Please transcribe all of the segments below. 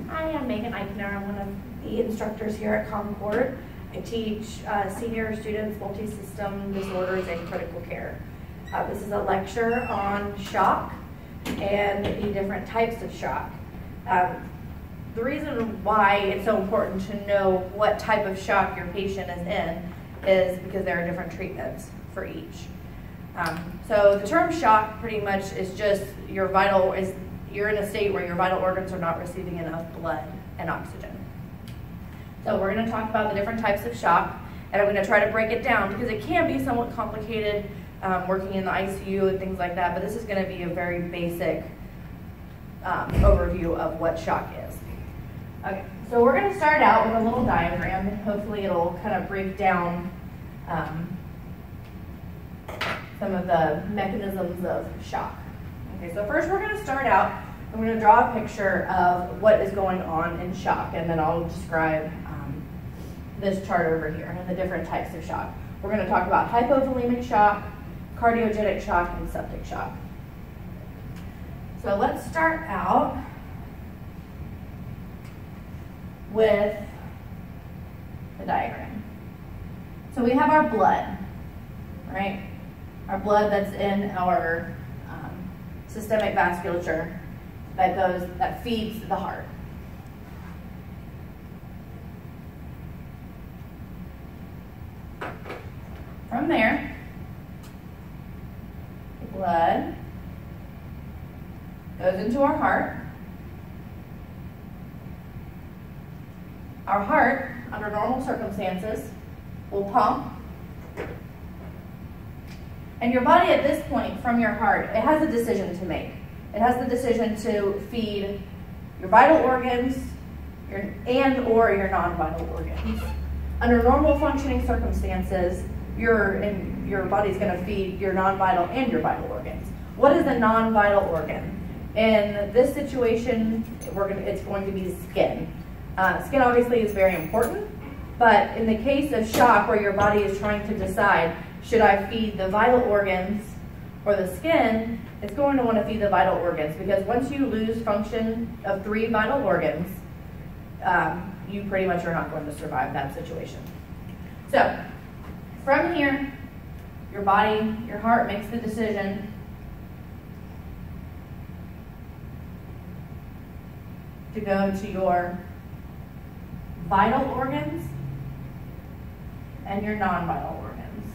Hi, I'm Megan Eichner. I'm one of the instructors here at Concord. I teach senior students multi-system disorders and critical care. This is a lecture on shock and the different types of shock. The reason why it's so important to know what type of shock your patient is in is because there are different treatments for each. So the term shock pretty much is just you're in a state where your vital organs are not receiving enough blood and oxygen. So we're going to talk about the different types of shock, and I'm going to try to break it down because it can be somewhat complicated working in the ICU and things like that, but this is going to be a very basic overview of what shock is. Okay, so we're going to start out with a little diagram, and hopefully it'll kind of break down some of the mechanisms of shock. Okay, so first we're going to start out, I'm going to draw a picture of what is going on in shock, and then I'll describe this chart over here and the different types of shock. We're going to talk about hypovolemic shock, cardiogenic shock, and septic shock. So let's start out with the diagram. So we have our blood, right? Our blood that's in our systemic vasculature that feeds the heart. From there, the blood goes into our heart. Our heart, under normal circumstances, will pump. And your body at this point, from your heart, it has a decision to make. It has the decision to feed your vital organs or your non-vital organs. Under normal functioning circumstances, your body's going to feed your non-vital and your vital organs. What is a non-vital organ? In this situation, it's going to be skin. Skin obviously is very important, but in the case of shock where your body is trying to decide, should I feed the vital organs or the skin, it's going to want to feed the vital organs, because once you lose function of 3 vital organs, you pretty much are not going to survive that situation. So from here, your heart makes the decision to go to your vital organs and your non-vital organs.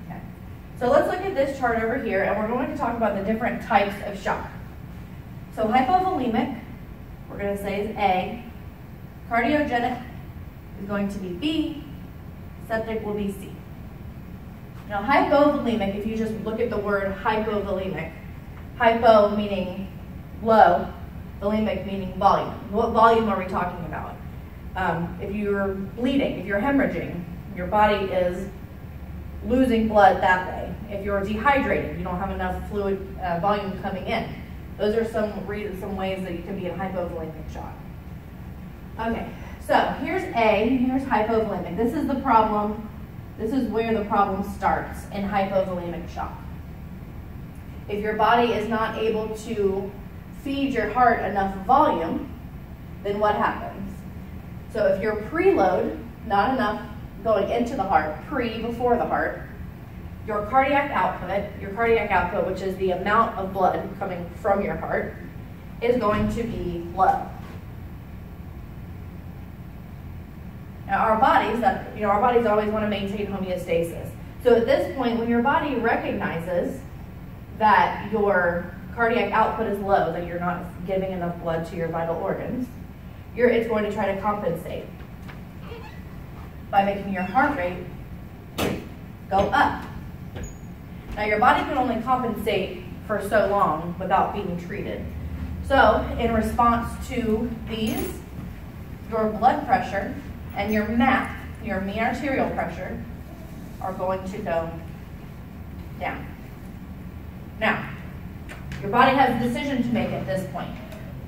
Okay. So let's look at this chart over here, and we're going to talk about the different types of shock. So hypovolemic, we're going to say is A. Cardiogenic is going to be B. Septic will be C. Now hypovolemic, if you just look at the word hypovolemic, hypo meaning low, volemic meaning volume. What volume are we talking about? If you're bleeding, if you're hemorrhaging, your body is losing blood that way. If you're dehydrated, you don't have enough fluid volume coming in. Those are some ways that you can be in hypovolemic shock. Okay, so here's A, here's hypovolemic. This is the problem. This is where the problem starts in hypovolemic shock. If your body is not able to feed your heart enough volume, then what happens? So if you're preload, not enough going into the heart, before the heart, your cardiac output, which is the amount of blood coming from your heart, is going to be low. Now our bodies always want to maintain homeostasis. So at this point, when your body recognizes that your cardiac output is low, that you're not giving enough blood to your vital organs, it's going to try to compensate by making your heart rate go up. Now your body can only compensate for so long without being treated. So in response to these, your blood pressure and your MAP, your mean arterial pressure, are going to go down. Now, your body has a decision to make at this point.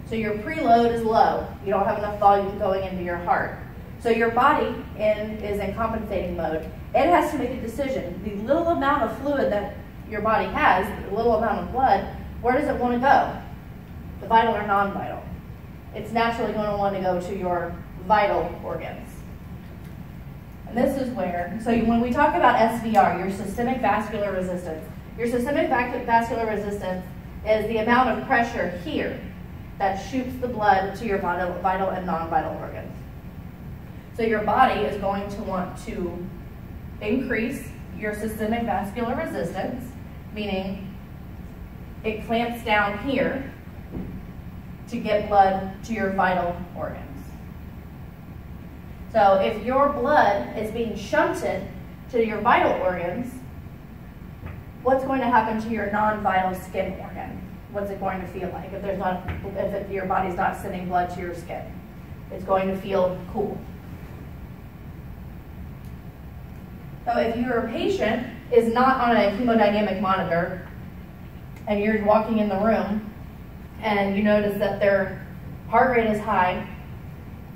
So your preload is low. You don't have enough volume going into your heart. So your body is in compensating mode. It has to make a decision. The little amount of fluid that your body has, the little amount of blood, where does it want to go? the vital or non-vital. It's naturally going to want to go to your vital organs. And this is where, so when we talk about SVR, your systemic vascular resistance, your systemic vascular resistance is the amount of pressure here that shoots the blood to your vital and non-vital organs. So your body is going to want to increase your systemic vascular resistance, meaning it clamps down here to get blood to your vital organs. So if your blood is being shunted to your vital organs, what's going to happen to your non-vital skin organ? What's it going to feel like if your body's not sending blood to your skin? It's going to feel cool. So if your patient is not on a hemodynamic monitor and you're walking in the room and you notice that their heart rate is high,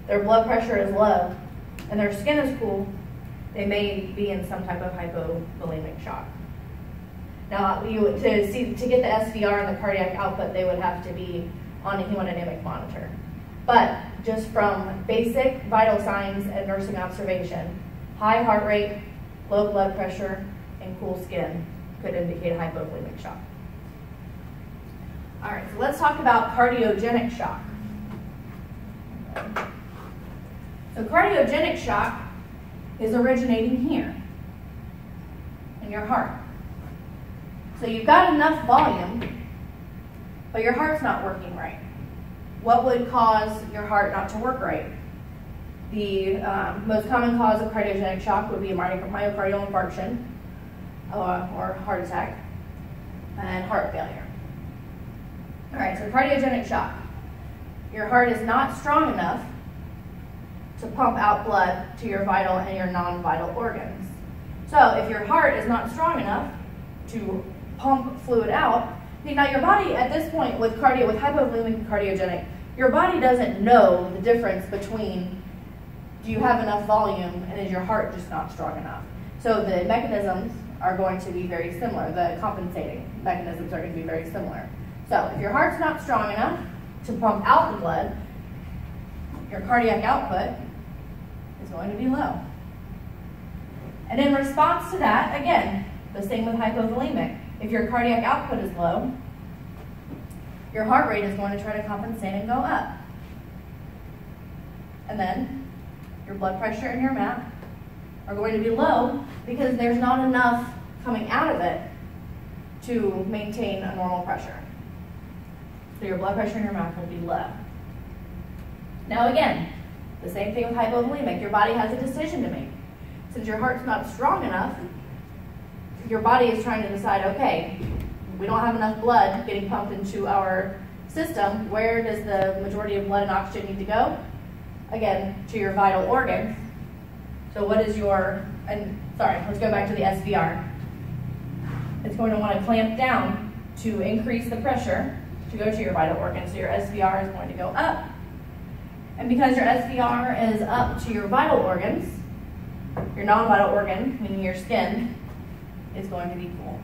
their blood pressure is low, and their skin is cool, they may be in some type of hypovolemic shock. Now, to get the SVR and the cardiac output, they would have to be on a hemodynamic monitor. But just from basic vital signs and nursing observation, high heart rate, low blood pressure, and cool skin could indicate hypovolemic shock. All right, so let's talk about cardiogenic shock. So cardiogenic shock is originating here in your heart. So you've got enough volume, but your heart's not working right. What would cause your heart not to work right? The most common cause of cardiogenic shock would be myocardial infarction or heart attack and heart failure. All right, so cardiogenic shock. Your heart is not strong enough to pump out blood to your vital and your non-vital organs. So if your heart is not strong enough to pump fluid out, now your body at this point with hypovolemic and cardiogenic, your body doesn't know the difference between do you have enough volume and is your heart just not strong enough. So the mechanisms are going to be very similar. The compensating mechanisms are going to be very similar. So if your heart's not strong enough to pump out the blood, your cardiac output is going to be low. And in response to that, again, the same with hypovolemic. If your cardiac output is low, your heart rate is going to try to compensate and go up. And then your blood pressure and your MAP are going to be low because there's not enough coming out of it to maintain a normal pressure. So your blood pressure and your MAP will be low. Now again, the same thing with hypovolemic. Your body has a decision to make. Since your heart's not strong enough, your body is trying to decide, okay, we don't have enough blood getting pumped into our system. Where does the majority of blood and oxygen need to go? Again, to your vital organs. So what is let's go back to the SVR. It's going to want to clamp down to increase the pressure to go to your vital organs. So your SVR is going to go up. And because your SVR is up to your vital organs, your non-vital organ, meaning your skin, is going to be cool.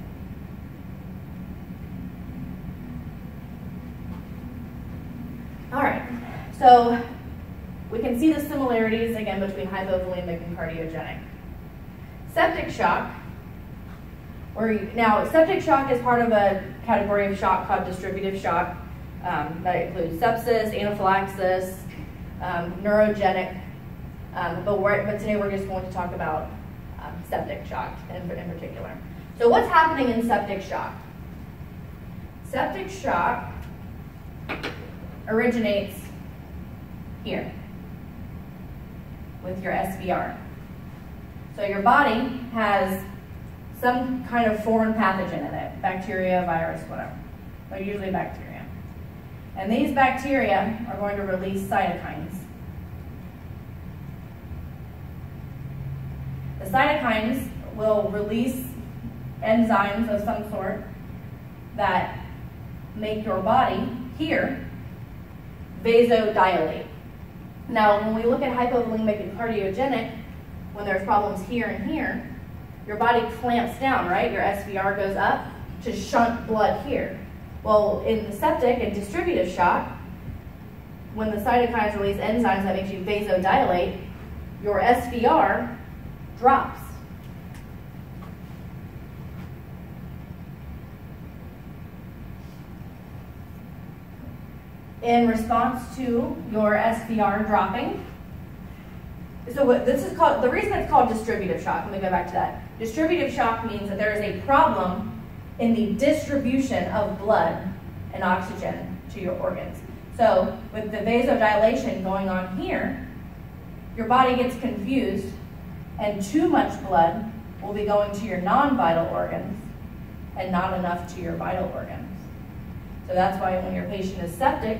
All right, so we can see the similarities again between hypovolemic and cardiogenic. Septic shock, now septic shock is part of a category of shock called distributive shock that includes sepsis, anaphylaxis, neurogenic, but today we're just going to talk about septic shock in particular. So what's happening in septic shock? Septic shock originates here with your SVR. So your body has some kind of foreign pathogen in it, bacteria, virus, whatever, but usually bacteria. And these bacteria are going to release cytokines. The cytokines will release enzymes of some sort that make your body here vasodilate. Now, when we look at hypovolemic and cardiogenic, when there's problems here and here, your body clamps down, right? Your SVR goes up to shunt blood here. Well, in the septic and distributive shock, when the cytokines release enzymes that makes you vasodilate, your SVR drops. In response to your SVR dropping, so what this is called, the reason it's called distributive shock, let me go back to that. Distributive shock means that there is a problem in the distribution of blood and oxygen to your organs. So with the vasodilation going on here, your body gets confused and too much blood will be going to your non-vital organs and not enough to your vital organs. So that's why when your patient is septic,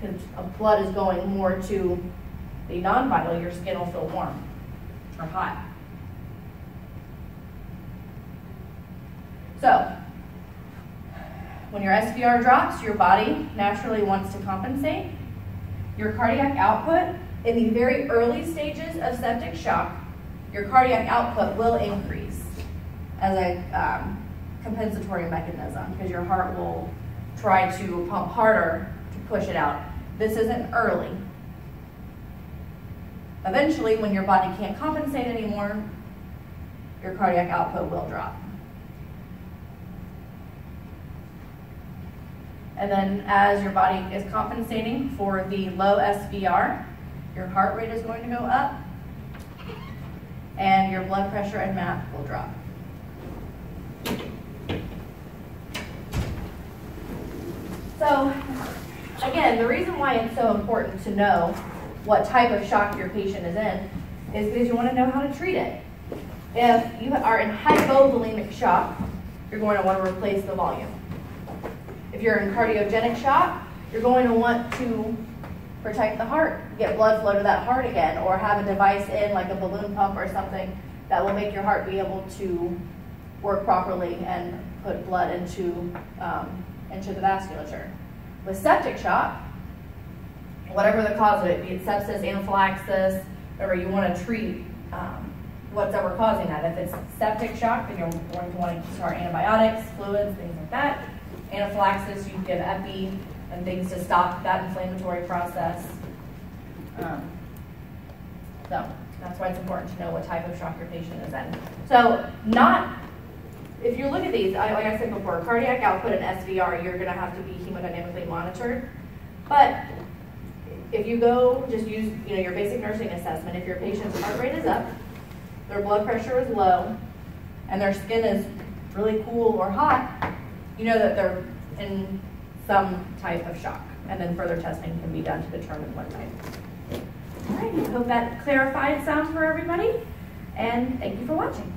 because blood is going more to the non-vital, your skin will feel warm or hot. So, when your SVR drops, your body naturally wants to compensate. Your cardiac output, in the very early stages of septic shock, your cardiac output will increase as a compensatory mechanism because your heart will try to pump harder to push it out. This isn't early. Eventually, when your body can't compensate anymore, your cardiac output will drop. And then as your body is compensating for the low SVR, your heart rate is going to go up and your blood pressure and MAP will drop. So, again, the reason why it's so important to know what type of shock your patient is in is because you want to know how to treat it. If you are in hypovolemic shock, you're going to want to replace the volume. If you're in cardiogenic shock, you're going to want to protect the heart, get blood flow to that heart again, or have a device in like a balloon pump or something that will make your heart be able to work properly and put blood into the vasculature. With septic shock, whatever the cause of it, be it sepsis, anaphylaxis, whatever you want to treat, whatever causing that. If it's septic shock, then you're going to want to start antibiotics, fluids, things like that. Anaphylaxis, you can give epi and things to stop that inflammatory process. So that's why it's important to know what type of shock your patient is in. So if you look at these, like I said before, cardiac output and SVR, you're going to have to be hemodynamically monitored. But if you go, just use your basic nursing assessment. If your patient's heart rate is up, their blood pressure is low, and their skin is really cool or hot, you know that they're in some type of shock. And then further testing can be done to determine what type. All right, I hope that clarified some for everybody, and thank you for watching.